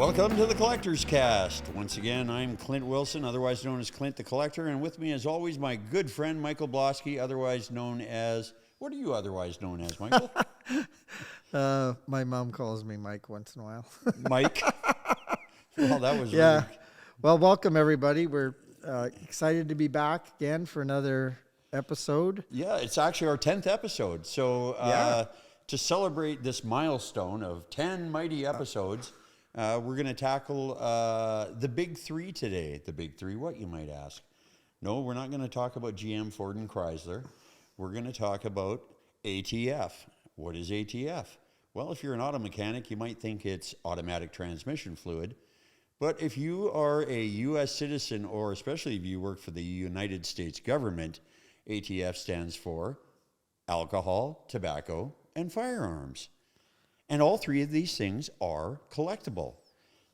Welcome to the Collector's Cast. Once again, I'm Clint Wilson, otherwise known as Clint the Collector, and with me, as always, my good friend Michael Bloski, otherwise known as... What are you otherwise known as, Michael? My mom calls me Mike once in a while. Mike? Well, that was yeah. rude. Well, welcome everybody. We're excited to be back again for another episode. Yeah, it's actually our 10th episode. So to celebrate this milestone of 10 mighty episodes... we're going to tackle the big three today. The big three, what, you might ask? No, we're not going to talk about GM, Ford, and Chrysler. We're going to talk about ATF. What is ATF? Well, if you're an auto mechanic, you might think it's automatic transmission fluid. But if you are a U.S. citizen, or especially if you work for the United States government, ATF stands for alcohol, tobacco, and firearms. And all three of these things are collectible.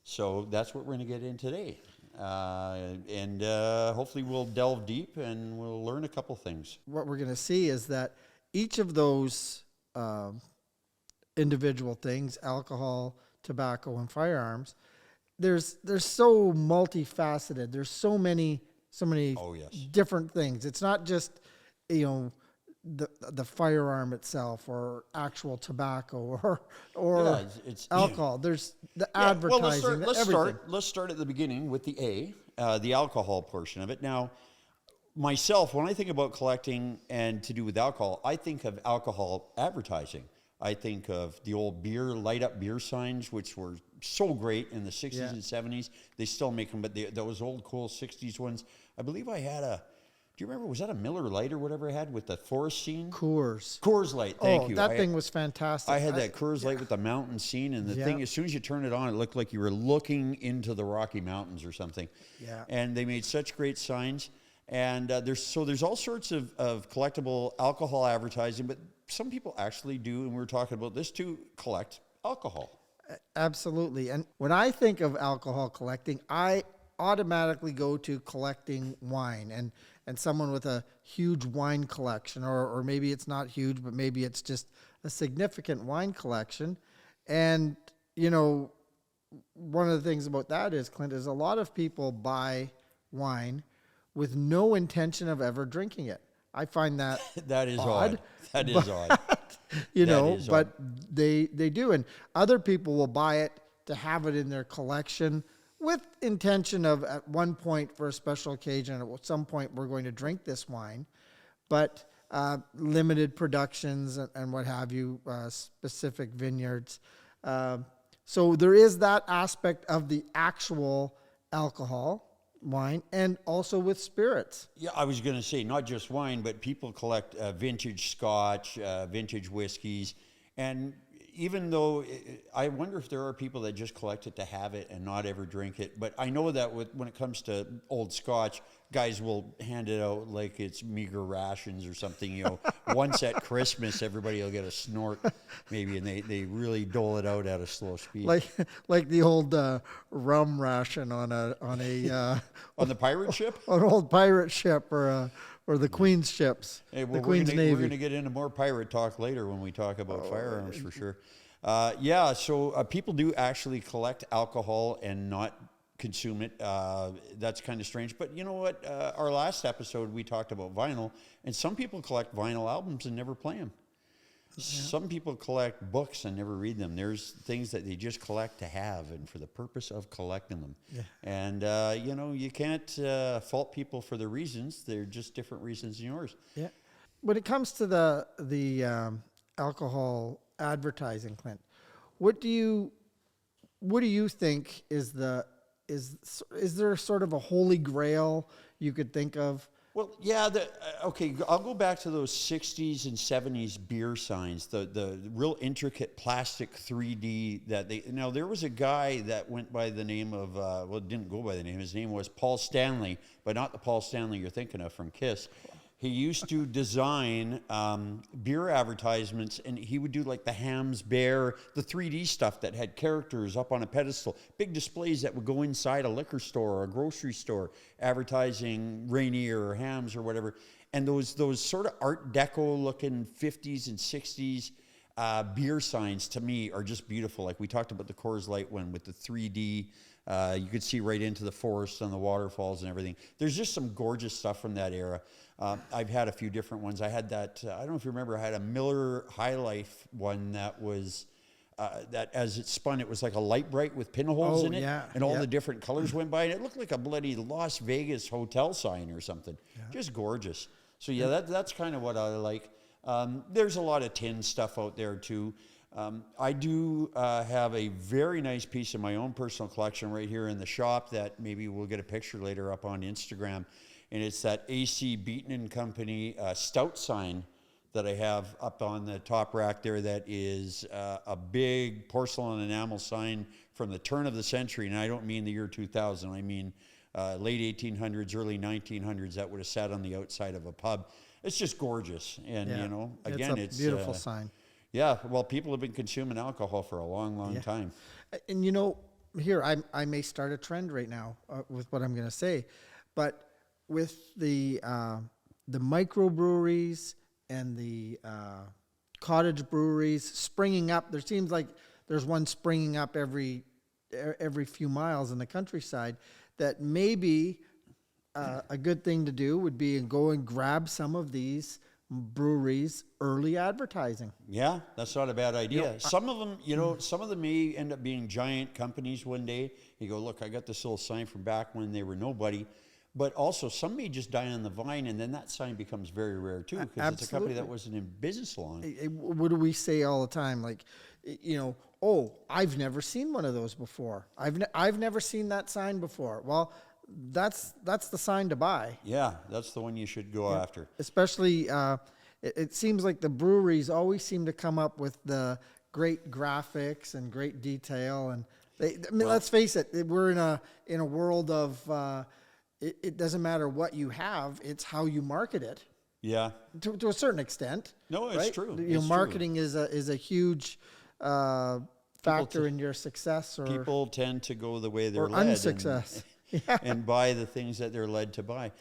So that's what we're going to get in today. And hopefully we'll delve deep and we'll learn a couple things. What we're going to see is that each of those individual things, alcohol, tobacco, and firearms, there's so multifaceted. There's so many different things. It's not just, the firearm itself or actual tobacco or it's alcohol. There's the advertising. Well, let's start at the beginning with the alcohol portion of it. Now, myself, when I think about collecting and to do with alcohol, I think of alcohol advertising. I think of the old light up beer signs, which were so great in the 60s and 70s. They still make them, but those old cool 60s ones. I believe I had do you remember, was that a Miller Lite or whatever I had with the forest scene? Coors Light, thank you. That thing was fantastic. I had that Coors Light with the mountain scene, and the thing, as soon as you turn it on, it looked like you were looking into the Rocky Mountains or something. Yeah. And they made such great signs. And there's all sorts of collectible alcohol advertising, but some people actually do, and we were talking about this too, collect alcohol. Absolutely. And when I think of alcohol collecting, I automatically go to collecting wine and someone with a huge wine collection, or maybe it's not huge, but maybe it's just a significant wine collection. And, one of the things about that is, Clint, is a lot of people buy wine with no intention of ever drinking it. I find that that is odd. That is odd. But they do. And other people will buy it to have it in their collection with intention of, at one point for a special occasion, at some point we're going to drink this wine, but limited productions and what have you, specific vineyards. So there is that aspect of the actual alcohol, wine, and also with spirits. Yeah, I was going to say, not just wine, but people collect vintage scotch, vintage whiskeys, and even though I wonder if there are people that just collect it to have it and not ever drink it. But I know that when it comes to old scotch, guys will hand it out like it's meager rations or something. Once at Christmas, everybody will get a snort maybe, and they really dole it out at a slow speed. Like the old rum ration on a on the pirate ship, an old pirate ship or the Queen's ships. Hey, well, the Queen's Navy. We're going to get into more pirate talk later when we talk about firearms for sure. So people do actually collect alcohol and not consume it. That's kind of strange. But you know what? Our last episode, we talked about vinyl, and some people collect vinyl albums and never play them. Yeah. Some people collect books and never read them. There's things that they just collect to have and for the purpose of collecting them. Yeah. And, you can't fault people for their reasons. They're just different reasons than yours. Yeah. When it comes to the alcohol advertising, Clint, what do you think is there sort of a holy grail you could think of? Well, yeah, okay, I'll go back to those 60s and 70s beer signs, the real intricate plastic 3D now there was a guy that went by the name of, didn't go by the name, his name was Paul Stanley, but not the Paul Stanley you're thinking of from Kiss. He used to design beer advertisements, and he would do like the Hams Bear, the 3D stuff that had characters up on a pedestal, big displays that would go inside a liquor store or a grocery store, advertising Rainier or Hams or whatever. And those sort of Art Deco looking 50s and 60s beer signs to me are just beautiful. Like we talked about the Coors Light one with the 3D. You could see right into the forest and the waterfalls and everything. There's just some gorgeous stuff from that era. I've had a few different ones. I had that, I don't know if you remember, I had a Miller High Life one that was, that as it spun, it was like a light bright with pinholes in it. Yeah, and all the different colors went by. And it looked like a bloody Las Vegas hotel sign or something. Yeah. Just gorgeous. So yeah, that's kind of what I like. There's a lot of tin stuff out there too. I do have a very nice piece of my own personal collection right here in the shop that maybe we'll get a picture later up on Instagram. And it's that AC Beaton and Company stout sign that I have up on the top rack there that is a big porcelain enamel sign from the turn of the century. And I don't mean the year 2000. I mean late 1800s, early 1900s that would have sat on the outside of a pub. It's just gorgeous. And, you know, again, it's a beautiful sign. Yeah, well, people have been consuming alcohol for a long time. And, you know, here, I may start a trend right now with what I'm going to say. But with the microbreweries and the cottage breweries springing up, there seems like there's one springing up every few miles in the countryside, that maybe a good thing to do would be go and grab some of these breweries early advertising. Yeah, that's not a bad idea. You know, some of them, you know, some of them may end up being giant companies one day. You go, look, I got this little sign from back when they were nobody. But also, some may just die on the vine, and then that sign becomes very rare too, because it's a company that wasn't in business long. What do we say all the time? Like, you know, oh, I've never seen one of those before. I've never seen that sign before. Well, that's the sign to buy. Yeah, that's the one you should go after. Especially, it seems like the breweries always seem to come up with the great graphics and great detail, and let's face it, we're in a world of it doesn't matter what you have; it's how you market it. Yeah, to a certain extent. No, it's right? true. You know, marketing is a huge factor in your success. Or people tend to go the way they're or led. Unsuccess. And buy the things that they're led to buy.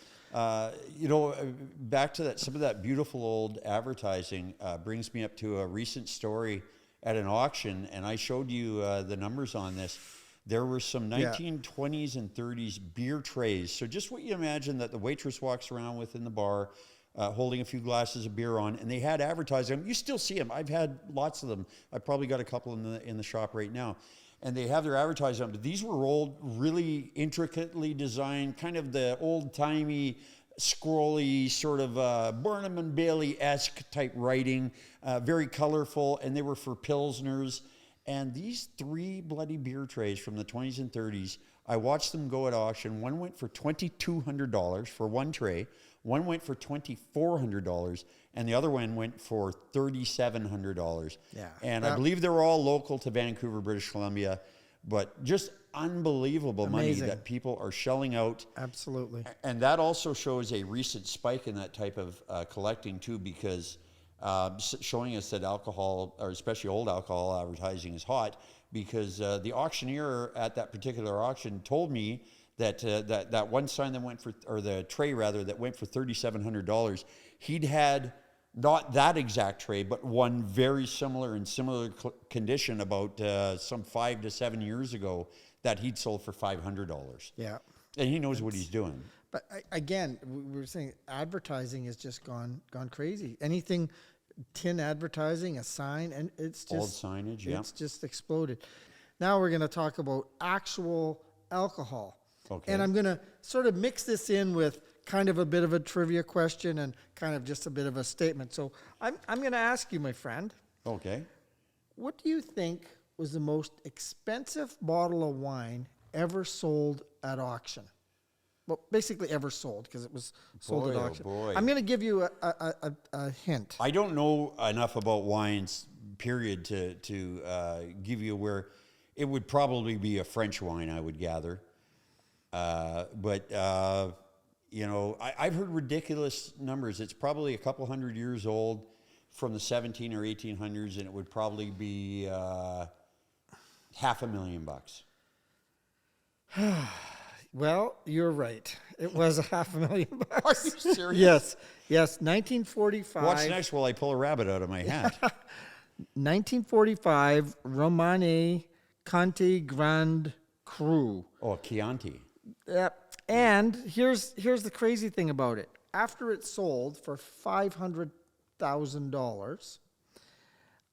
You know, back to that, some of that beautiful old advertising brings me up to a recent story at an auction, and I showed you the numbers on this. There were some 1920s and 30s beer trays. So just what you imagine that the waitress walks around with in the bar, holding a few glasses of beer on, and they had advertising. You still see them. I've had lots of them. I've probably got a couple in the shop right now. And they have their advertising on. But these were old, really intricately designed, kind of the old-timey, scrolly, sort of Barnum and Bailey-esque type writing, very colorful, and they were for Pilsners. And these 3 bloody beer trays from the 20s and 30s, I watched them go at auction. One went for $2,200 for one tray. One went for $2,400, and the other one went for $3,700. Yeah. And I believe they were all local to Vancouver, British Columbia, but just unbelievable money that people are shelling out. Absolutely. And that also shows a recent spike in that type of collecting too, because showing us that alcohol, or especially old alcohol advertising, is hot, because the auctioneer at that particular auction told me that one sign that went for, or the tray rather, that went for $3,700, he'd had not that exact tray, but one very similar in similar condition about some 5 to 7 years ago that he'd sold for $500. Yeah. And he knows what he's doing. But again, we were saying advertising has just gone crazy. Anything, tin advertising, a sign, and it's just old signage. Yeah, it's just exploded. Now we're going to talk about actual alcohol. Okay. And I'm going to sort of mix this in with kind of a bit of a trivia question and kind of just a bit of a statement. So I'm going to ask you, my friend. Okay. What do you think was the most expensive bottle of wine ever sold at auction? Well, basically ever sold, because it was sold at auction. Boy. I'm going to give you a hint. I don't know enough about wines, period, to give you where it would probably be a French wine, I would gather. But you know, I've heard ridiculous numbers. It's probably a couple hundred years old, from the 17 or 1800s, and it would probably be $500,000. Well, you're right. It was $500,000. Are you serious? Yes, 1945. What's next while I pull a rabbit out of my hat? 1945 Romane Conti Grand Cru. Oh, Chianti. Yep. And here's the crazy thing about it. After it sold for $500,000,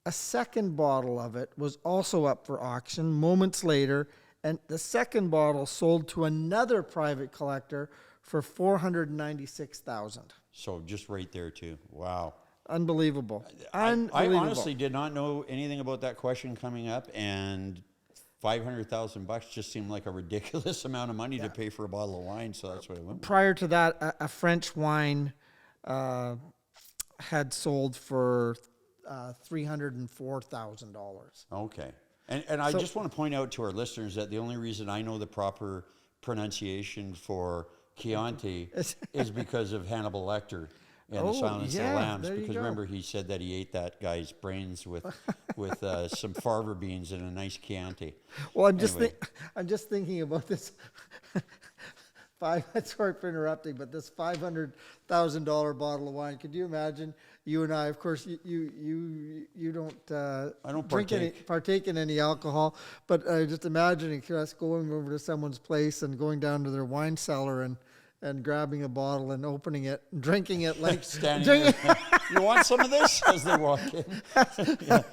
a second bottle of it was also up for auction moments later, and the second bottle sold to another private collector for $496,000. So just right there too. Wow. Unbelievable. I honestly did not know anything about that question coming up, and $500,000 just seemed like a ridiculous amount of money to pay for a bottle of wine, so that's what I went with. Prior to that, a French wine had sold for $304,000. Okay. And I just want to point out to our listeners that the only reason I know the proper pronunciation for Chianti is because of Hannibal Lecter and the Silence of the Lambs. Because remember, he said that he ate that guy's brains with some farver beans and a nice Chianti. Well, I'm just thinking about this. Sorry for interrupting, but this $500,000 bottle of wine. Could you imagine? You and I, of course, you don't. I don't partake in any alcohol, but just imagining us going over to someone's place and going down to their wine cellar and grabbing a bottle and opening it, and drinking it like standing there. You want some of this? As they walk in. Yeah.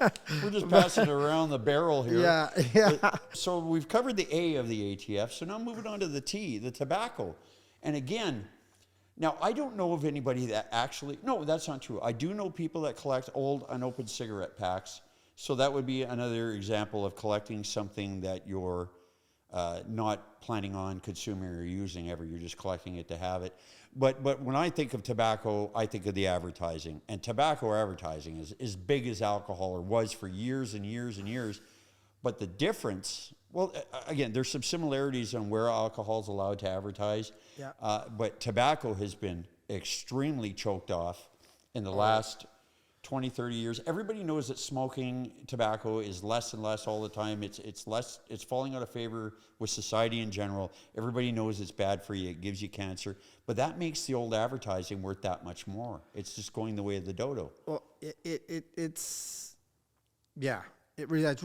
We're just passing it around the barrel here. Yeah. So we've covered the A of the ATF. So now moving on to the T, the tobacco. And again, now I don't know of anybody that actually, no, that's not true. I do know people that collect old unopened cigarette packs. So that would be another example of collecting something that you're not planning on consuming or using ever. You're just collecting it to have it. But when I think of tobacco, I think of the advertising. And tobacco advertising is as big as alcohol, or was for years and years and years. But the difference, well, again, there's some similarities on where alcohol is allowed to advertise. Yeah. But tobacco has been extremely choked off in the last 20, 30 years. Everybody knows that smoking tobacco is less and less all the time. It's falling out of favor with society in general. Everybody knows it's bad for you. It gives you cancer. But that makes the old advertising worth that much more. It's just going the way of the dodo. Well, it's it really is.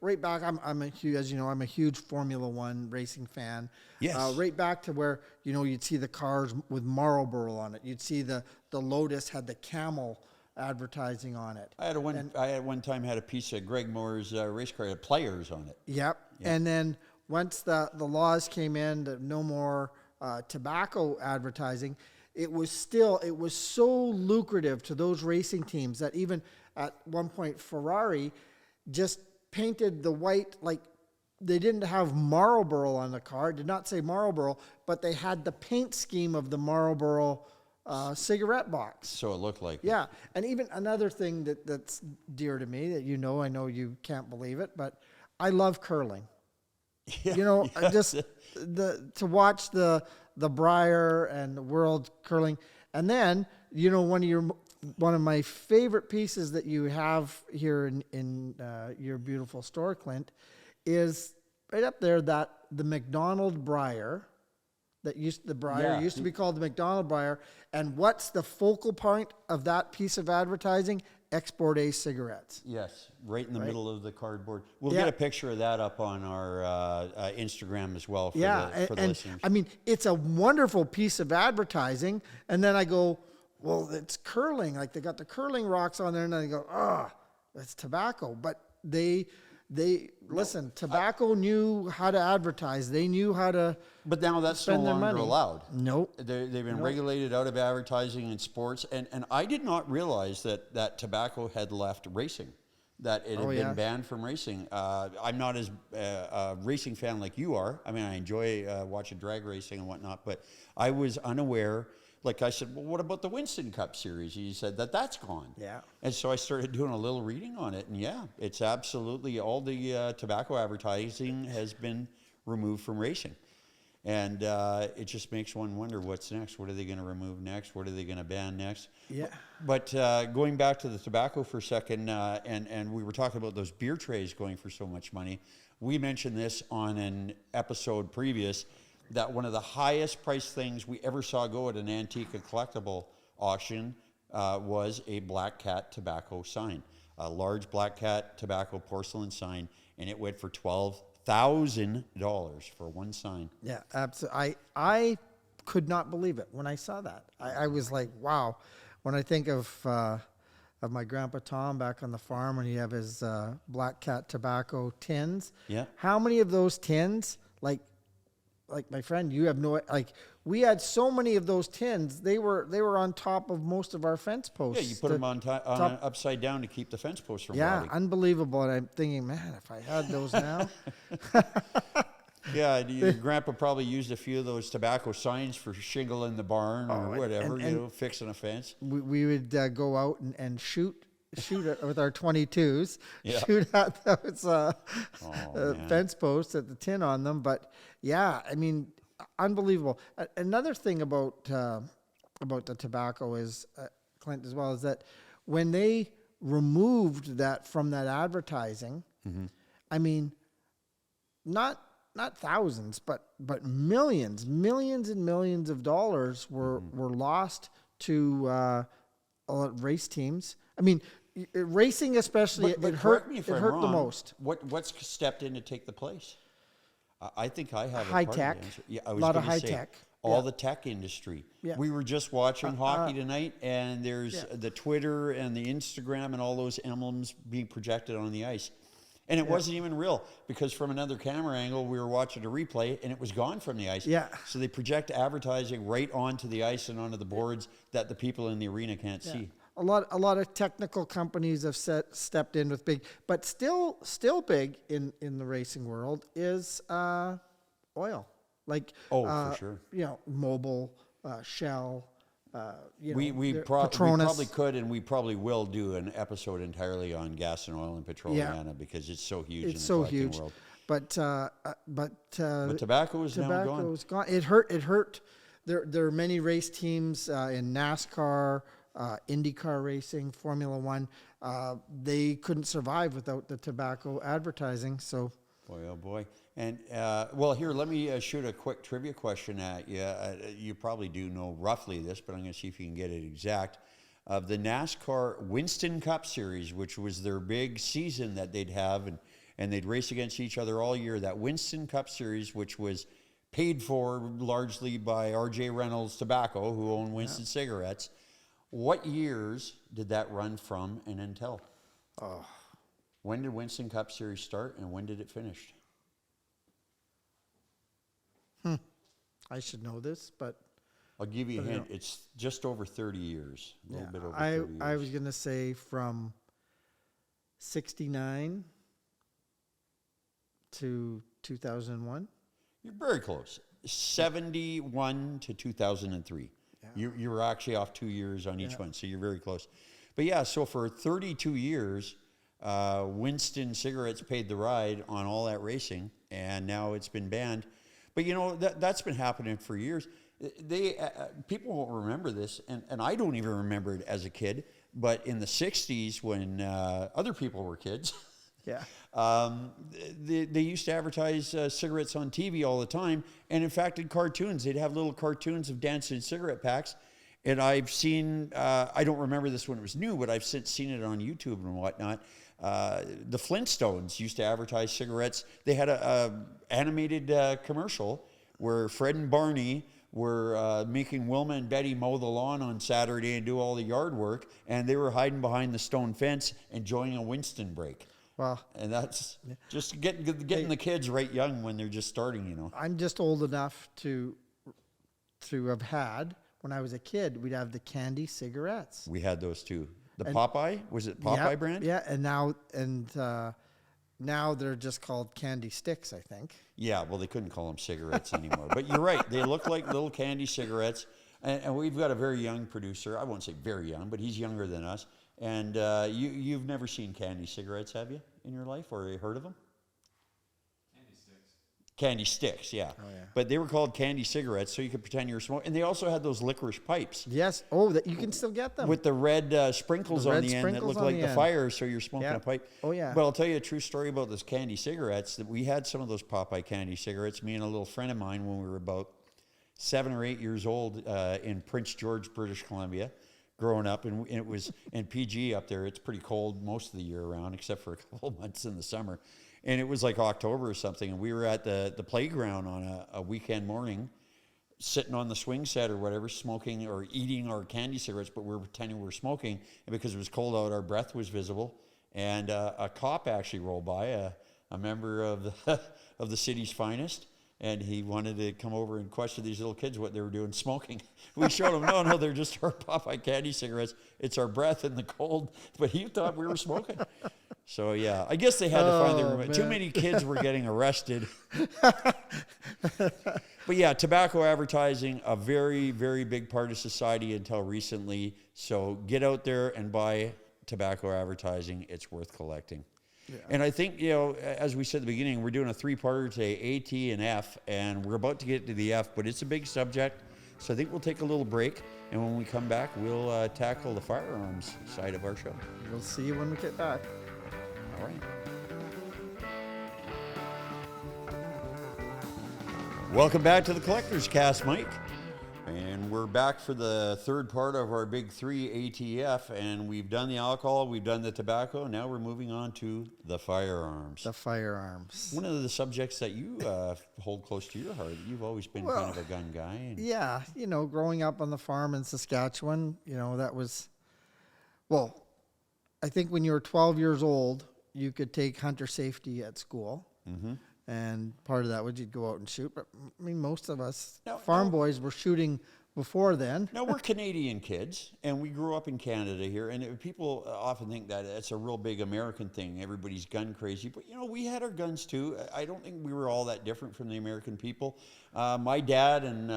Right back. I'm a huge, as you know, I'm a huge Formula One racing fan. Yes. Right back to where you'd see the cars with Marlboro on it. You'd see the Lotus had the camel advertising on it. I at one time had a piece of Greg Moore's race car, had players on it. Yep. And then once the laws came in that no more tobacco advertising, it was so lucrative to those racing teams that even at one point Ferrari just painted the white, like they didn't have Marlboro on the car. It did not say Marlboro, but they had the paint scheme of the Marlboro cigarette box. So it looked like it. And even another thing that's dear to me that I know you can't believe it, but I love curling. Yeah, just to watch the Briar and the World Curling, and then one of my favorite pieces that you have here in your beautiful store, Clint, is right up there that the McDonald Briar. Used to be called the McDonald Briar. And what's the focal point of that piece of advertising? Export A cigarettes. Yes, right in the middle of the cardboard. We'll get a picture of that up on our Instagram as well for the listeners. I mean, it's a wonderful piece of advertising. And then I go, well, it's curling. Like they got the curling rocks on there, and I go, that's tobacco. But tobacco knew how to advertise. They knew how to. But now that's no longer allowed. Nope. They've been regulated out of advertising in sports. And I did not realize that tobacco had left racing, that it had been banned from racing. I'm not as a racing fan like you are. I mean, I enjoy watching drag racing and whatnot, but I was unaware. Like I said, well, what about the Winston Cup series? He said that's gone. Yeah. And so I started doing a little reading on it, and it's absolutely all the tobacco advertising has been removed from racing. And it just makes one wonder what's next. What are they going to remove next? What are they going to ban next? Yeah. But going back to the tobacco for a second, and we were talking about those beer trays going for so much money. We mentioned this on an episode previous, that one of the highest priced things we ever saw go at an antique and collectible auction was a Black Cat tobacco sign. a large Black Cat tobacco porcelain sign, and it went for $12,000 for one sign. Yeah, absolutely. I could not believe it when I saw that. I was like, wow. When I think of my grandpa Tom back on the farm when he'd have his Black Cat tobacco tins. Yeah. How many of those tins, like my friend, you have no, like we had so many of those tins. They were on top of most of our fence posts. Yeah, you put them on upside down to keep the fence posts from rotting. Unbelievable. And I'm thinking, man, if I had those now. Yeah, your grandpa probably used a few of those tobacco signs for shingling the barn or whatever, fixing a fence. We would go out and shoot it with our 22s, Yeah. shoot at those fence posts at the tin on them. But yeah, I mean, unbelievable. Another thing about the tobacco is, Clint, as well, is that when they removed that from that advertising, I mean, not thousands, but millions and millions of dollars were lost to race teams. I mean, racing especially, but it hurt wrong, the most. What's stepped in to take the place? I think I have high a part tech. Of the answer. Yeah, I was a lot of gonna high say, tech. All the tech industry. Yeah. We were just watching hockey tonight, and there's the Twitter and the Instagram and all those emblems being projected on the ice. And it wasn't even real, because from another camera angle, we were watching a replay, and it was gone from the ice. Yeah. So they project advertising right onto the ice and onto the boards that the people in the arena can't see. A lot of technical companies have stepped in with big, but still big in the racing world is oil. Like for sure. Mobil, Shell. We probably could, and we probably will do an episode entirely on gas and oil and petroleum because it's so huge. It's so huge. World. But tobacco is now gone. Is gone. It hurt. There are many race teams in NASCAR, IndyCar racing, Formula One. They couldn't survive without the tobacco advertising. So, boy, oh boy. And here, let me shoot a quick trivia question at you. You probably do know roughly this, but I'm going to see if you can get it exact. Of the NASCAR Winston Cup Series, which was their big season that they'd have, and they'd race against each other all year. That Winston Cup Series, which was paid for largely by R.J. Reynolds Tobacco, who owned Winston Cigarettes. What years did that run from and until? When did Winston Cup Series start, and when did it finish? I should know this, but I'll give you a hint. It's just over 30 years. A little bit over 30 years. I was going to say from 1969 to 2001. You're very close. 1971 to 2003. Yeah. You were actually off 2 years on each one, so you're very close. But yeah, so for 32 years, Winston Cigarettes paid the ride on all that racing, and now it's been banned. But that's been happening for years. People won't remember this, and I don't even remember it as a kid. But in the '60s, when other people were kids, they used to advertise cigarettes on TV all the time. And in fact, in cartoons, they'd have little cartoons of dancing cigarette packs. And I've seen, I don't remember this when it was new, but I've since seen it on YouTube and whatnot. The Flintstones used to advertise cigarettes. They had a animated commercial where Fred and Barney were making Wilma and Betty mow the lawn on Saturday and do all the yard work, and they were hiding behind the stone fence enjoying a Winston break. Wow. And that's just getting the kids right young when they're just starting, I'm just old enough to have had, when I was a kid, we'd have the candy cigarettes. We had those too. Popeye? Was it Popeye brand? Yeah, and now they're just called candy sticks, I think. Yeah, well, they couldn't call them cigarettes anymore. But you're right. They look like little candy cigarettes. And we've got a very young producer. I won't say very young, but he's younger than us. And you've never seen candy cigarettes, have you, in your life? Or heard of them? Candy sticks, yeah. Oh, yeah. But they were called candy cigarettes, so you could pretend you were smoking. And they also had those licorice pipes. Yes. Oh, that you can still get them. With the red sprinkles on the end that look like the fire, so you're smoking a pipe. Oh, yeah. But I'll tell you a true story about those candy cigarettes. That we had some of those Popeye candy cigarettes, me and a little friend of mine, when we were about 7 or 8 years old in Prince George, British Columbia. growing up, and it was in PG up there. It's pretty cold most of the year around, except for a couple of months in the summer. And it was like October or something, and we were at the playground on a weekend morning, sitting on the swing set or whatever, smoking or eating our candy cigarettes, but we were pretending we were smoking. And because it was cold out, our breath was visible. And a cop actually rolled by, a member of the city's finest, and he wanted to come over and question these little kids what they were doing smoking. We showed him, no, they're just our Popeye candy cigarettes. It's our breath in the cold. But he thought we were smoking. So, yeah, I guess they had to find their... Too many kids were getting arrested. But, yeah, tobacco advertising, a very, very big part of society until recently. So get out there and buy tobacco advertising. It's worth collecting. Yeah. And I think, as we said at the beginning, we're doing a 3-parter today, A, T, and F, and we're about to get to the F, but it's a big subject. So I think we'll take a little break, and when we come back, we'll tackle the firearms side of our show. We'll see you when we get back. All right. Welcome back to the Collector's Cast, Mike. And we're back for the third part of our big 3 ATF, and we've done the alcohol, we've done the tobacco, now we're moving on to the firearms. The firearms. One of the subjects that you hold close to your heart. You've always been kind of a gun guy. And yeah, growing up on the farm in Saskatchewan, that was, well, I think when you were 12 years old, you could take hunter safety at school. Mm-hmm. And part of that was you'd go out and shoot. But, I mean, most of us farm boys were shooting before then. No, we're Canadian kids, and we grew up in Canada here. And people often think that it's a real big American thing. Everybody's gun crazy. But, we had our guns, too. I don't think we were all that different from the American people. My dad and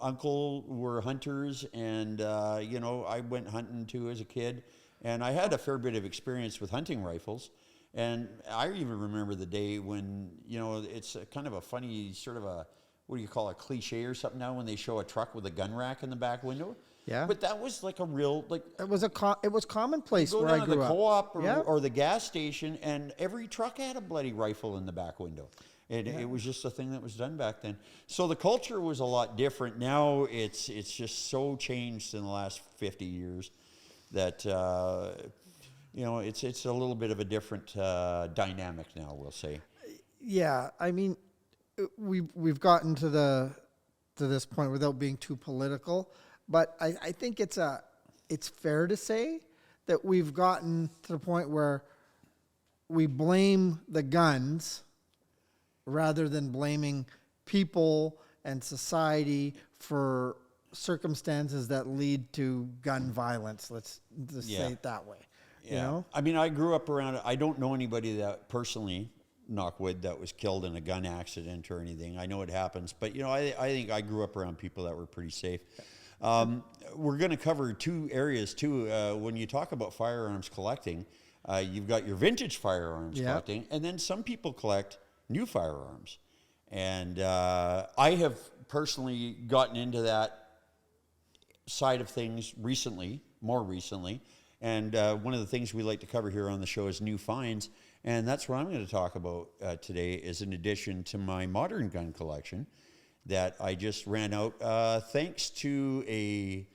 uncle were hunters, and, I went hunting, too, as a kid. And I had a fair bit of experience with hunting rifles. And I even remember the day when, it's a kind of a funny sort of a cliche or something now when they show a truck with a gun rack in the back window. Yeah. But that was like a real, it was commonplace where I grew up. Go down to the co-op or the gas station, and every truck had a bloody rifle in the back window. It was just a thing that was done back then. So the culture was a lot different. Now it's just so changed in the last 50 years that... it's a little bit of a different dynamic now, we'll say. Yeah, I mean, we've gotten to this point without being too political, but I think it's fair to say that we've gotten to the point where we blame the guns rather than blaming people and society for circumstances that lead to gun violence. Let's just say it that way. Yeah. I mean, I grew up around it. I don't know anybody that personally, knock wood, that was killed in a gun accident or anything. I know it happens. But, I think I grew up around people that were pretty safe. We're going to cover 2 areas, too. When you talk about firearms collecting, you've got your vintage firearms collecting, and then some people collect new firearms. And I have personally gotten into that side of things more recently. And one of the things we like to cover here on the show is new finds. And that's what I'm going to talk about today, is in addition to my modern gun collection that I just ran out thanks to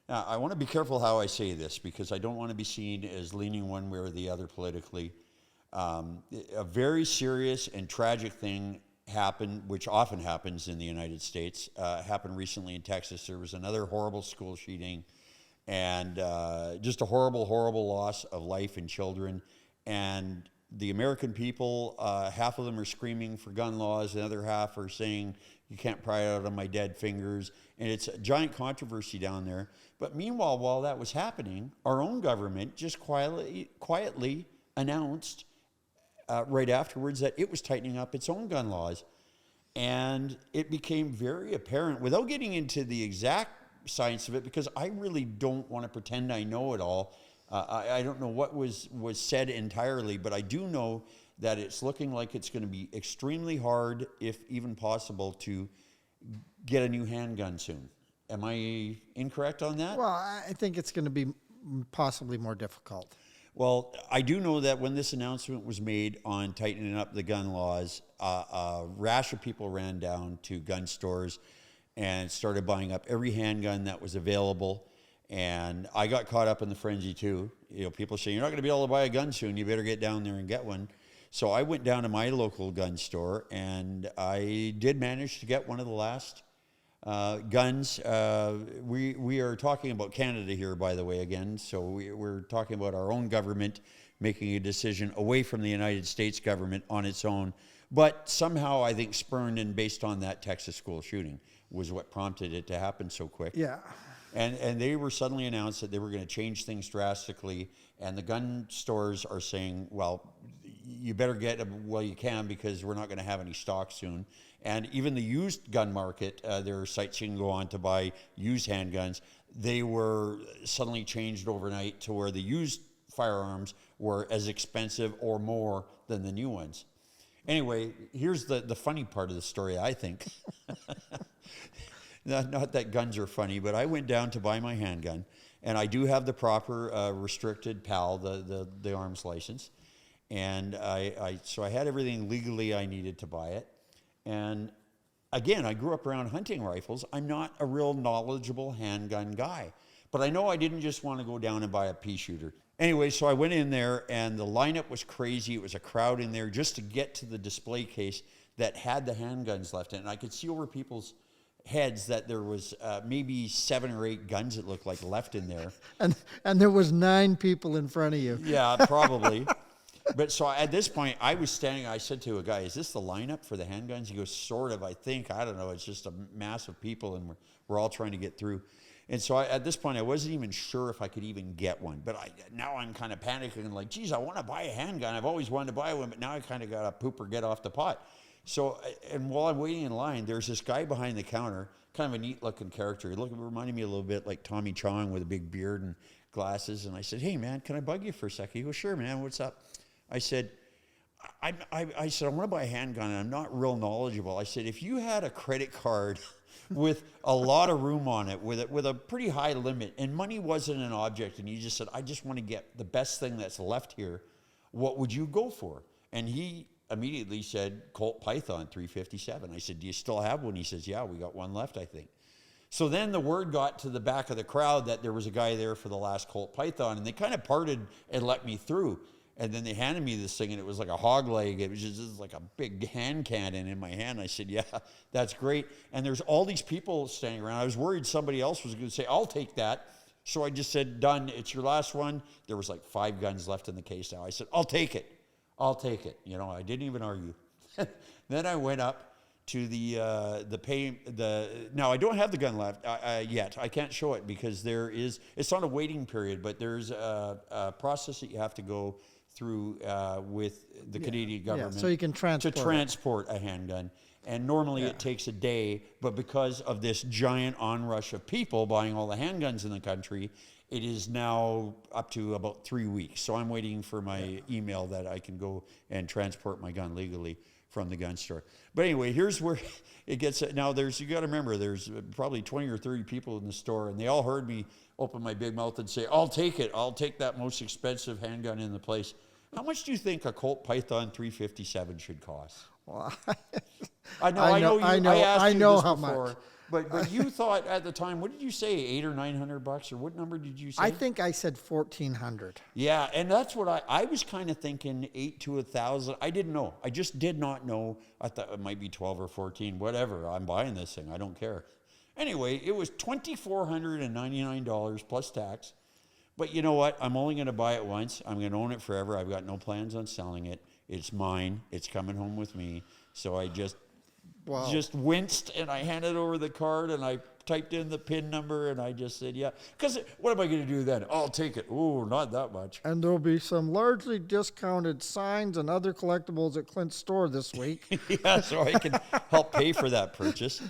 I want to be careful how I say this because I don't want to be seen as leaning one way or the other politically. A very serious and tragic thing happened, which often happens in the United States, happened recently in Texas. There was another horrible school shooting. And just a horrible, horrible loss of life and children. And the American people, half of them are screaming for gun laws. The other half are saying, you can't pry it out of my dead fingers. And it's a giant controversy down there. But meanwhile, while that was happening, our own government just quietly announced right afterwards that it was tightening up its own gun laws. And it became very apparent, without getting into the exact science of it, because I really don't want to pretend I know it all. I don't know what was said entirely, but I do know that it's looking like it's going to be extremely hard, if even possible, to get a new handgun soon. Am I incorrect on that? Well, I think it's going to be possibly more difficult. Well, I do know that when this announcement was made on tightening up the gun laws, a rash of people ran down to gun stores and started buying up every handgun that was available. And I got caught up in the frenzy too. You know, people say, you're not going to be able to buy a gun soon. You better get down there and get one. So I went down to my local gun store, and I did manage to get one of the last guns. We are talking about Canada here, by the way, again. So we're talking about our own government making a decision away from the United States government on its own. But somehow I think spurned and based on that Texas school shooting was what prompted it to happen so quick. Yeah. And they were suddenly announced that they were going to change things drastically. And the gun stores are saying, well, you better get them while you can because we're not going to have any stock soon. And even the used gun market, there are sites you can go on to buy used handguns. They were suddenly changed overnight to where the used firearms were as expensive or more than the new ones. Anyway, here's the funny part of the story, I think. Not that guns are funny, but I went down to buy my handgun, and I do have the proper restricted PAL, the arms license, and so I had everything legally I needed to buy it. And again, I grew up around hunting rifles. I'm not a real knowledgeable handgun guy, but I know I didn't just want to go down and buy a pea shooter. Anyway, so I went in there, and the lineup was crazy. It was a crowd in there just to get to the display case that had the handguns left in it. And I could see over people's heads that there was maybe 7 or 8 guns it looked like left in there. And there was 9 people in front of you. Yeah, probably. But so at this point, I was standing, I said to a guy, is this the lineup for the handguns? He goes, sort of, I think. I don't know. It's just a mass of people, and we're all trying to get through. And so at this point, I wasn't even sure if I could even get one. But now I'm kind of panicking, like, geez, I want to buy a handgun. I've always wanted to buy one, but now I kind of got to poop or get off the pot. So, and while I'm waiting in line, there's this guy behind the counter, kind of a neat-looking character. He reminded me a little bit like Tommy Chong with a big beard and glasses. And I said, hey, man, can I bug you for a second? He goes, sure, man, what's up? I said, I want to buy a handgun, and I'm not real knowledgeable. I said, if you had a credit card with a lot of room on it, with a pretty high limit, and money wasn't an object, and you just said, I just want to get the best thing that's left here, what would you go for? And he immediately said, Colt Python 357. I said, do you still have one? He says, yeah, we got one left, I think. So then the word got to the back of the crowd that there was a guy there for the last Colt Python, and they kind of parted and let me through. And then they handed me this thing, and it was like a hog leg. It was just like a big hand cannon in my hand. I said, yeah, that's great. And there's all these people standing around. I was worried somebody else was going to say, I'll take that. So I just said, done. It's your last one. There was like 5 guns left in the case now. I said, I'll take it. I'll take it. You know, I didn't even argue. Then I went up to now I don't have the gun left yet. I can't show it because it's on a waiting period, but there's a process that you have to go through with the Canadian government, so you can transport a handgun. And normally it takes a day, but because of this giant onrush of people buying all the handguns in the country, it is now up to about 3 weeks. So I'm waiting for my email that I can go and transport my gun legally from the gun store. But anyway, here's where it gets. Now you got to remember, there's probably 20 or 30 people in the store, and they all heard me open my big mouth and say, I'll take it. I'll take that most expensive handgun in the place. How much do you think a Colt Python 357 should cost? Well, I know how much. But you thought at the time, what did you say, $800 or $900, or what number did you say? I think I said 1,400. Yeah, and that's what I was kind of thinking, 8 to 1,000. I didn't know. I just did not know. I thought it might be 12 or 14, whatever. I'm buying this thing. I don't care. Anyway, it was $2,499 plus tax. But you know what? I'm only going to buy it once. I'm going to own it forever. I've got no plans on selling it. It's mine. It's coming home with me. So I just winced, and I handed over the card, and I typed in the PIN number, and I just said, yeah. Because what am I going to do then? I'll take it. Oh, not that much. And there'll be some largely discounted signs and other collectibles at Clint's store this week. Yeah, so I can help pay for that purchase.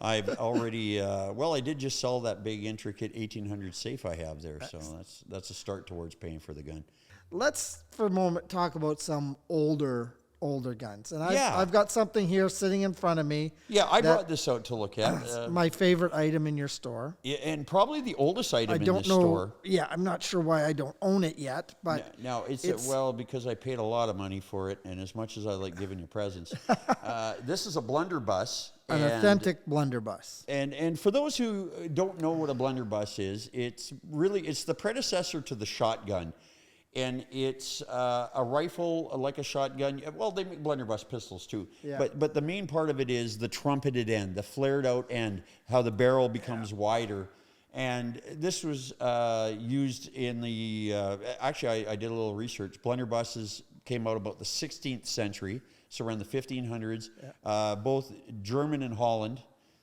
I've already, I did just sell that big, intricate 1800 safe I have there, so that's a start towards paying for the gun. Let's, for a moment, talk about some older older guns. And Yeah. I've got something here sitting in front of me. Yeah, I brought this out to look at. My favorite item in your store. Yeah, and probably the oldest item I in don't this know. store. Yeah, I'm not sure why I don't own it yet, but Now, well, because I paid a lot of money for it, and as much as I like giving you presents, this is a blunderbuss. an authentic blunderbuss. And for those who don't know what a blunderbuss is, it's the predecessor to the shotgun. And it's a rifle like a shotgun. Well, they make blunderbuss pistols too. Yeah. But the main part of it is the trumpeted end, the flared out end, how the barrel becomes wider. And this was used in the, actually I did a little research. Blunderbusses came out about the 16th century, so around the 1500s. Both German and Holland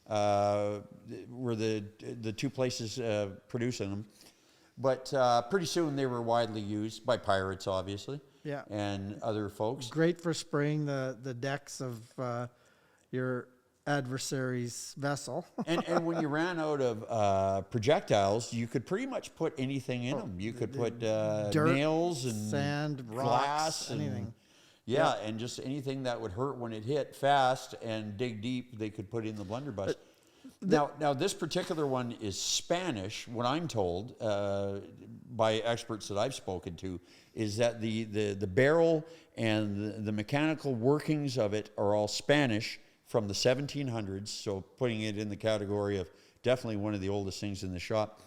were the two places producing them. But pretty soon they were widely used by pirates, obviously, and other folks. Great for spraying the decks of your adversary's vessel. and when you ran out of projectiles, you could pretty much put anything in them. You could put dirt, nails and sand, glass, rocks, anything. Yeah, and just anything that would hurt when it hit fast and dig deep, they could put in the blunderbuss. Now, this particular one is Spanish. What I'm told by experts that I've spoken to is that the barrel and the mechanical workings of it are all Spanish from the 1700s, so putting it in the category of definitely one of the oldest things in the shop.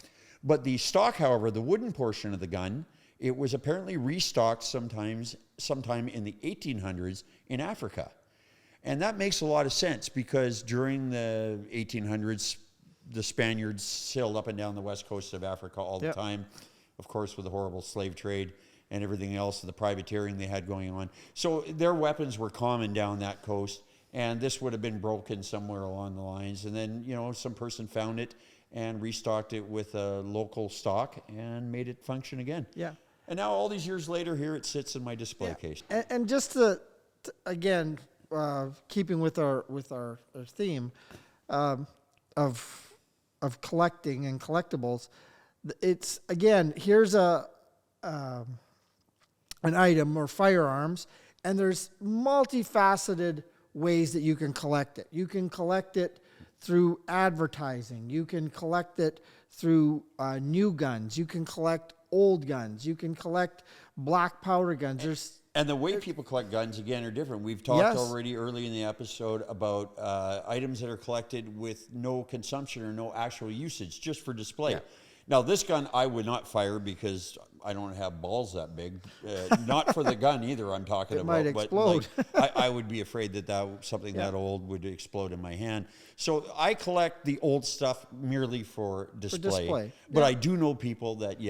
But the stock, however, the wooden portion of the gun, it was apparently restocked sometime in the 1800s in Africa. And that makes a lot of sense because during the 1800s, the Spaniards sailed up and down the west coast of Africa all the time, of course, with the horrible slave trade and everything else, the privateering they had going on. So their weapons were common down that coast, and this would have been broken somewhere along the lines. And then, some person found it and restocked it with a local stock and made it function again. Yeah. And now all these years later, here it sits in my display case. And just to again, keeping with our theme of collecting and collectibles, it's again, here's an item or firearms, and there's multifaceted ways that you can collect it. You can collect it through advertising. You can collect it through new guns. You can collect old guns. You can collect black powder guns. And the way people collect guns, again, are different. We've talked already early in the episode about items that are collected with no consumption or no actual usage, just for display. Yeah. Now, this gun I would not fire because I don't have balls that big. Not for the gun either, I'm talking about. It might explode. But I would be afraid that something that old would explode in my hand. So I collect the old stuff merely for display. But I do know people that,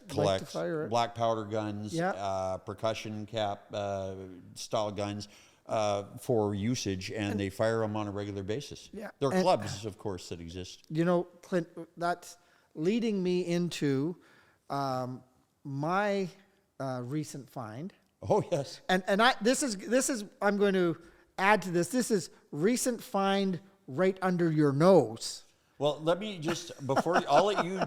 collect black powder guns, percussion cap style guns for usage, and they fire them on a regular basis. Yeah. There are clubs, of course, that exist. Clint, that's leading me into my recent find. Oh yes. And this is I'm going to add to this. This is recent find right under your nose. Well, let me just I'll let you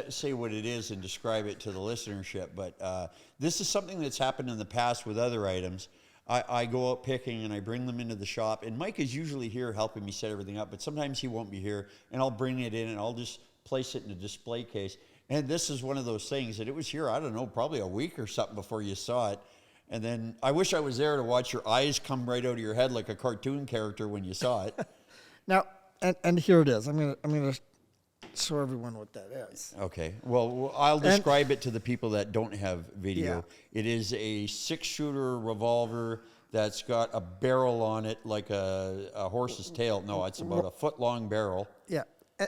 say what it is and describe it to the listenership. But this is something that's happened in the past with other items. I go out picking and I bring them into the shop, and Mike is usually here helping me set everything up. But sometimes he won't be here, and I'll bring it in and I'll just place it in a display case. And this is one of those things that it was here, I don't know, probably a week or something before you saw it. And then I wish I was there to watch your eyes come right out of your head like a cartoon character when you saw it. Now, and here it is. I'm gonna show everyone what that is. Okay. Well, I'll describe it to the people that don't have video. Yeah. It is a 6-shooter revolver that's got a barrel on it like a horse's tail. No, it's about a foot-long barrel. Yeah.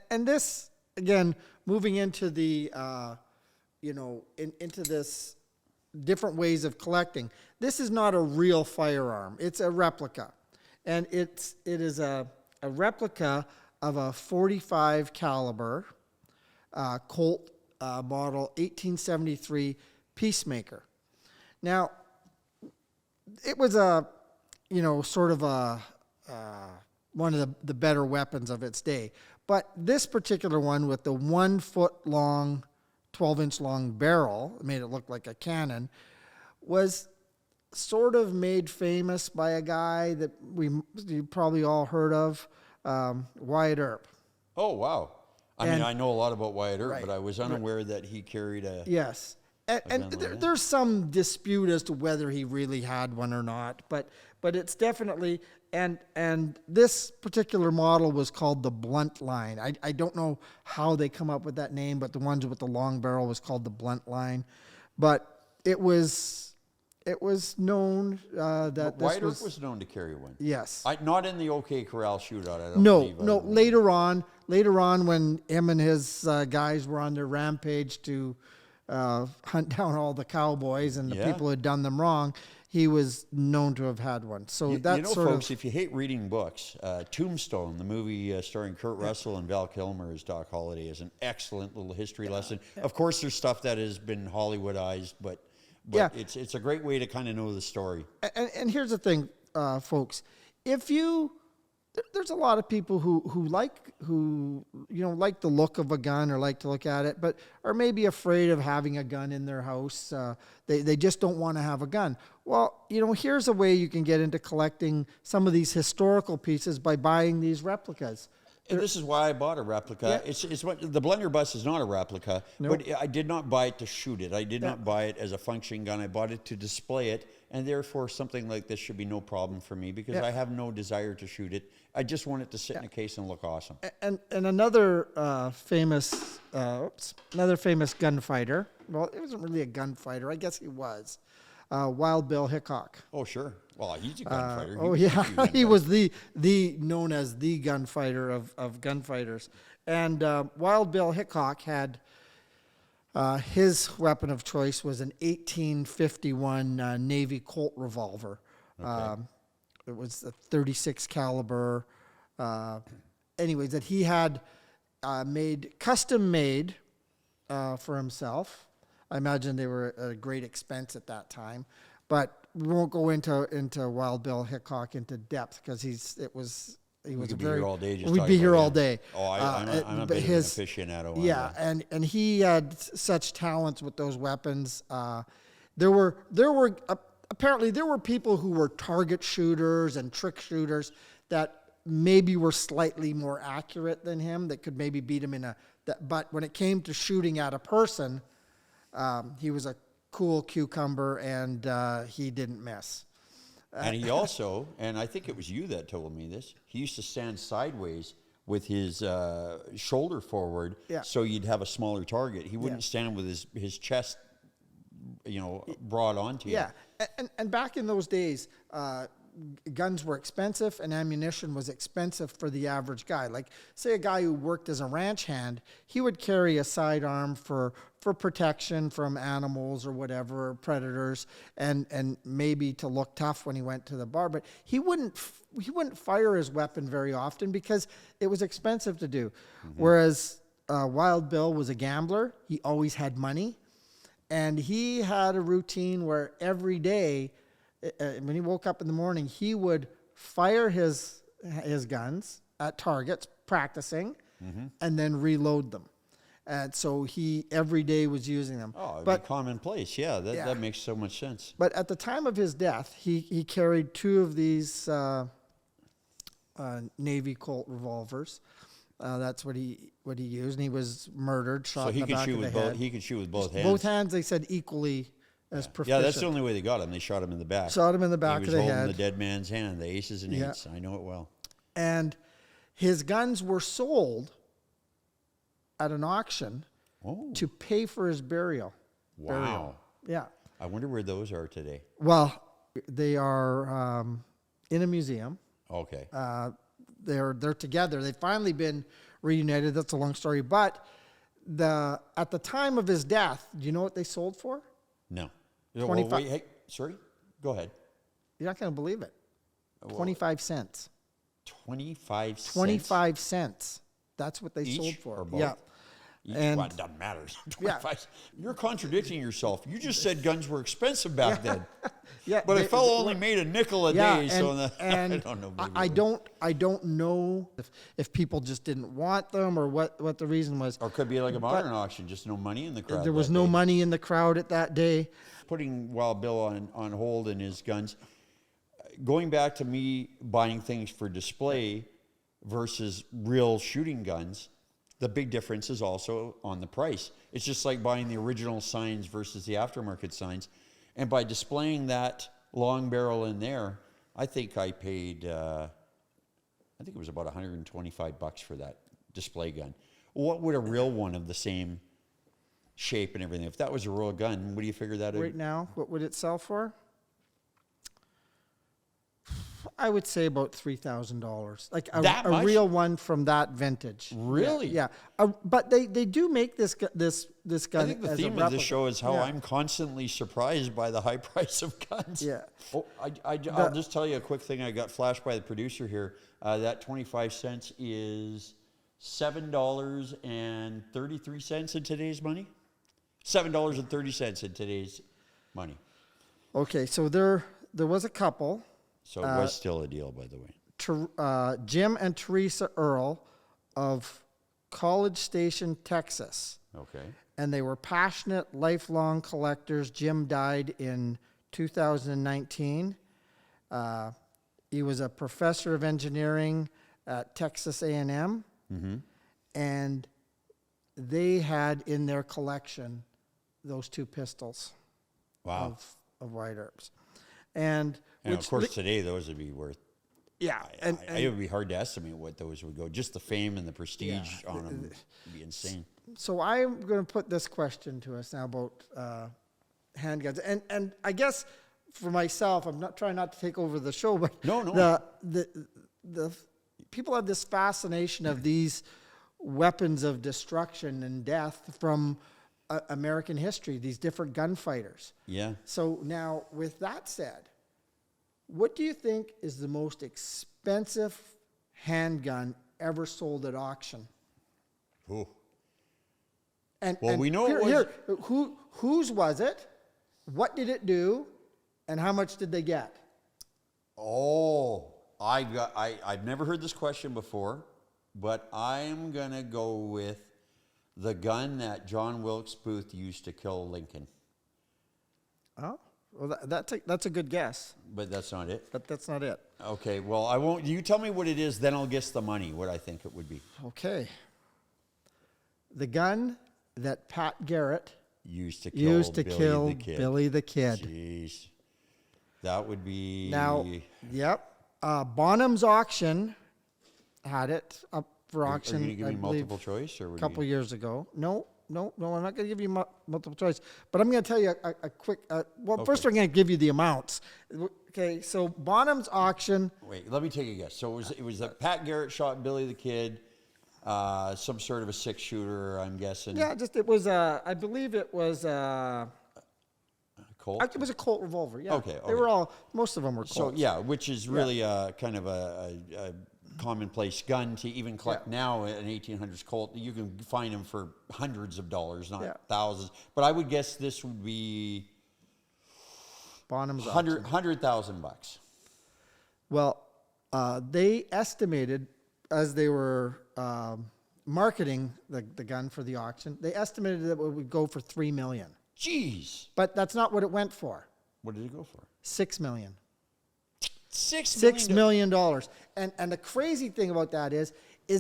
And this, again, moving into the, into this different ways of collecting. This is not a real firearm. It's a replica. And it is a replica of a .45 caliber Colt model 1873 Peacemaker. Now, it was sort of one of the better weapons of its day. But this particular one with the 1 foot long, 12-inch long barrel, made it look like a cannon, was sort of made famous by a guy that you probably all heard of, Wyatt Earp. Oh, wow. I mean, I know a lot about Wyatt Earp, Right. but I was unaware that he carried a... Yes. And there's some dispute as to whether he really had one or not, but it's definitely, and this particular model was called the blunt line. I don't know how they come up with that name, but the ones with the long barrel was called the blunt line. But it was known that Wyatt Earp was known to carry one. Yes. Not in the OK Corral shootout, I don't No, believe. no. Later on, when him and his guys were on their rampage to hunt down all the cowboys and the people who had done them wrong, he was known to have had one. So that's folks, if you hate reading books, Tombstone, the movie starring Kurt Russell and Val Kilmer as Doc Holliday, is an excellent little history lesson. Of course, there's stuff that has been Hollywoodized, but it's a great way to kind of know the story. And here's the thing, folks. There's a lot of people who like the look of a gun or like to look at it, but are maybe afraid of having a gun in their house. They just don't want to have a gun. Well, here's a way you can get into collecting some of these historical pieces by buying these replicas. And this is why I bought a replica. Yeah. It's what the blunderbuss is not a replica, but I did not buy it to shoot it. I did not buy it as a functioning gun. I bought it to display it, and therefore something like this should be no problem for me because I have no desire to shoot it. I just want it to sit in a case and look awesome. And another famous gunfighter. Well, it wasn't really a gunfighter. I guess he was. Wild Bill Hickok. Oh, sure. Well, he's a gunfighter. He was the known as the gunfighter of gunfighters. And Wild Bill Hickok had his weapon of choice was an 1851 Navy Colt revolver. Okay. It was a 36 caliber. Anyways, that he had custom made for himself. I imagine they were at a great expense at that time, but we won't go into Wild Bill Hickok into depth because We'd be here all day. We'd be here all day. Oh, I'm a bit of an aficionado. Yeah, and he had such talents with those weapons. There were apparently there were people who were target shooters and trick shooters that maybe were slightly more accurate than him, that could maybe beat him but when it came to shooting at a person, he was a cool cucumber, and he didn't miss. And he also, and I think it was you that told me this, he used to stand sideways with his shoulder forward, so you'd have a smaller target. He wouldn't stand with his chest, broad onto you. Yeah, and back in those days, guns were expensive and ammunition was expensive for the average guy. Like, say a guy who worked as a ranch hand, he would carry a sidearm for protection from animals or whatever, predators, and maybe to look tough when he went to the bar. But he wouldn't fire his weapon very often because it was expensive to do. Mm-hmm. Whereas Wild Bill was a gambler. He always had money. And he had a routine where every day, when he woke up in the morning, he would fire his guns at targets, practicing, and then reload them. And so he every day was using them. Oh, it'd be commonplace. Yeah, that makes so much sense. But at the time of his death, he carried two of these Navy Colt revolvers. That's what he used, and he was murdered, shot in the back of the head. He could shoot with both hands. Both hands, they said, equally as proficient. Yeah, that's the only way they got him. They shot him in the back. Shot him in the back of the head. He was holding the dead man's hand, the aces and eights. I know it well. And his guns were sold at an auction to pay for his burial. Wow. Yeah. I wonder where those are today. Well, they are in a museum. Okay. They're together. They've finally been reunited. That's a long story. But at the time of his death, do you know what they sold for? No. 25. Well, wait, hey, sorry? Go ahead. You're not going to believe it. 25 cents. 25 cents? 25 cents. That's what they Each sold for. Or both? Yeah. And well, it doesn't matter. 25. You're contradicting yourself. You just said guns were expensive back then. Yeah, but a fellow only made a nickel a day, so and I don't know. I don't know if people just didn't want them or what the reason was. Or it could be like a modern auction, just no money in the crowd. There was no money in the crowd at that day. Putting Wild Bill on hold in his guns, going back to me buying things for display versus real shooting guns, the big difference is also on the price. It's just like buying the original signs versus the aftermarket signs. And by displaying that long barrel in there, I think I paid, I think it was about $125 for that display gun. What would a real one of the same shape and everything, if that was a real gun, what do you figure that Right now, what would it sell for? I would say about $3,000, like a real one from that vintage. Really? Yeah. But they do make this gun. I think the theme of this show is how I'm constantly surprised by the high price of guns. Yeah. Oh, I'll just tell you a quick thing. I got flashed by the producer here. That 25 cents is $7.33 in today's money. $7.30 in today's money. Okay, so there was a couple. So it was still a deal, by the way. Jim and Teresa Earl of College Station, Texas. Okay. And they were passionate, lifelong collectors. Jim died in 2019. He was a professor of engineering at Texas A&M. Mm-hmm. And they had in their collection those two pistols. Wow. Of White Earps. And of course, today those would be worth. Yeah, and it would be hard to estimate what those would go. Just the fame and the prestige on them would be insane. So I'm going to put this question to us now about handguns, and I guess for myself, I'm not trying not to take over the show, but no. The people have this fascination of these weapons of destruction and death from American history, these different gunfighters. Yeah. So now, with that said, what do you think is the most expensive handgun ever sold at auction? Ooh. And we know it was... whose was it? What did it do? And how much did they get? Oh, I've never heard this question before, but I'm gonna go with the gun that John Wilkes Booth used to kill Lincoln. Oh, well, that's a good guess. But that's not it? But that's not it. Okay, well, I won't. You tell me what it is, then I'll guess the money, what I think it would be. Okay. The gun that Pat Garrett used to kill Billy the Kid. Jeez. That would be... Now, yep. Bonham's Auction had it up for auction. Are you going to give me multiple choice? Or a couple years ago. No, I'm not going to give you multiple choice. But I'm going to tell you a quick... First I'm going to give you the amounts. Okay, so Bonham's Auction... Wait, let me take a guess. So it was that Pat Garrett shot Billy the Kid, some sort of a six-shooter, I'm guessing. Yeah, it was... I believe it was... Colt? It was a Colt revolver, yeah. Okay. They were all... Most of them were Colts. So, yeah, which is really kind of a commonplace gun to even collect now. An 1800s Colt, you can find them for hundreds of dollars, not thousands. But I would guess this would be Bonham's $100,000. Well, they estimated as they were marketing the gun for the auction, they estimated that it would go for $3 million. Jeez! But that's not what it went for. What did it go for? $6 million. $6 million. And the crazy thing about that is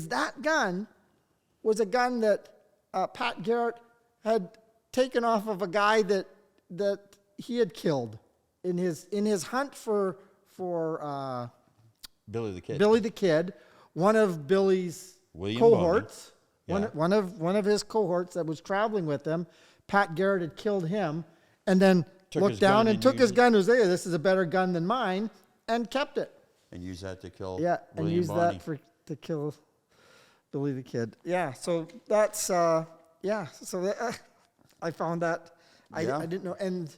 that gun was a gun that Pat Garrett had taken off of a guy that he had killed in his hunt for Billy the Kid. Billy the Kid, one of Billy's cohorts, one of his cohorts that was traveling with him. Pat Garrett had killed him, and then looked down and took his gun. And was there. This is a better gun than mine, and kept it. And used that to kill. Yeah, and used that to kill Billy the Kid. Yeah, so that's So I found that I didn't know, and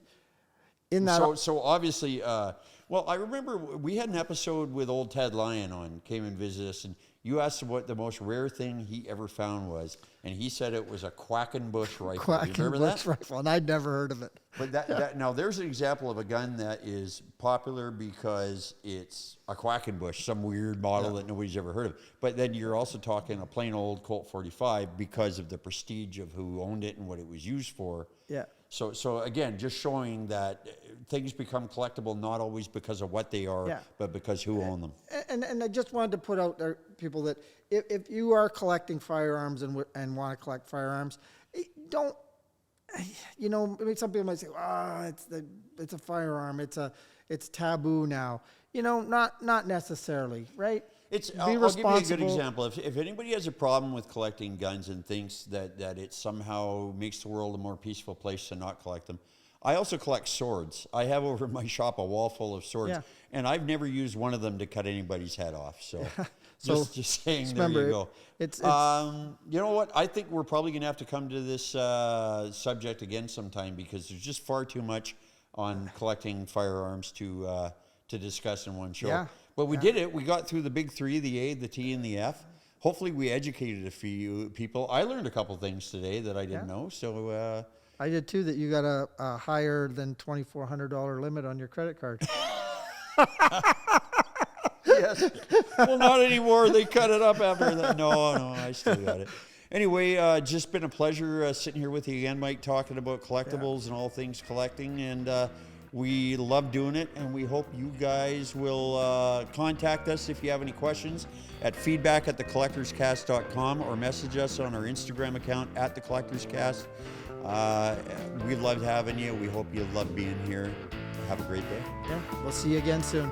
in that. So obviously, well, I remember we had an episode with old Ted Lyon on, came and visited us, and You asked him what the most rare thing he ever found was, and he said it was a Quackenbush rifle. Quackenbush You remember that? rifle, and I'd never heard of it. But now there's an example of a gun that is popular because it's a Quackenbush, some weird model that nobody's ever heard of. But then you're also talking a plain old Colt 45 because of the prestige of who owned it and what it was used for. Yeah. So again, just showing that things become collectible not always because of what they are, but because who own them. And I just wanted to put out there, people, that if you are collecting firearms and want to collect firearms, don't, you know, maybe some people might say, it's a firearm, it's taboo now. You know, not necessarily, right? I'll give you a good example. If anybody has a problem with collecting guns and thinks that it somehow makes the world a more peaceful place to not collect them, I also collect swords. I have over in my shop a wall full of swords, and I've never used one of them to cut anybody's head off. So, just saying, there you go. It's you know what? I think we're probably going to have to come to this subject again sometime because there's just far too much on collecting firearms to discuss in one show. Yeah. But we did it. We got through the big three, the A, the T, and the F. Hopefully we educated a few people. I learned a couple things today that I didn't know. So I did too, that you got a higher than $2,400 limit on your credit card. Yes. Well, not anymore. They cut it up after that. No, I still got it. Anyway, just been a pleasure sitting here with you again, Mike, talking about collectibles and all things collecting. And we love doing it, and we hope you guys will contact us if you have any questions at feedback@thecollectorscast.com or message us on our Instagram account @thecollectorscast. We loved having you. We hope you love being here. Have a great day. Yeah, we'll see you again soon.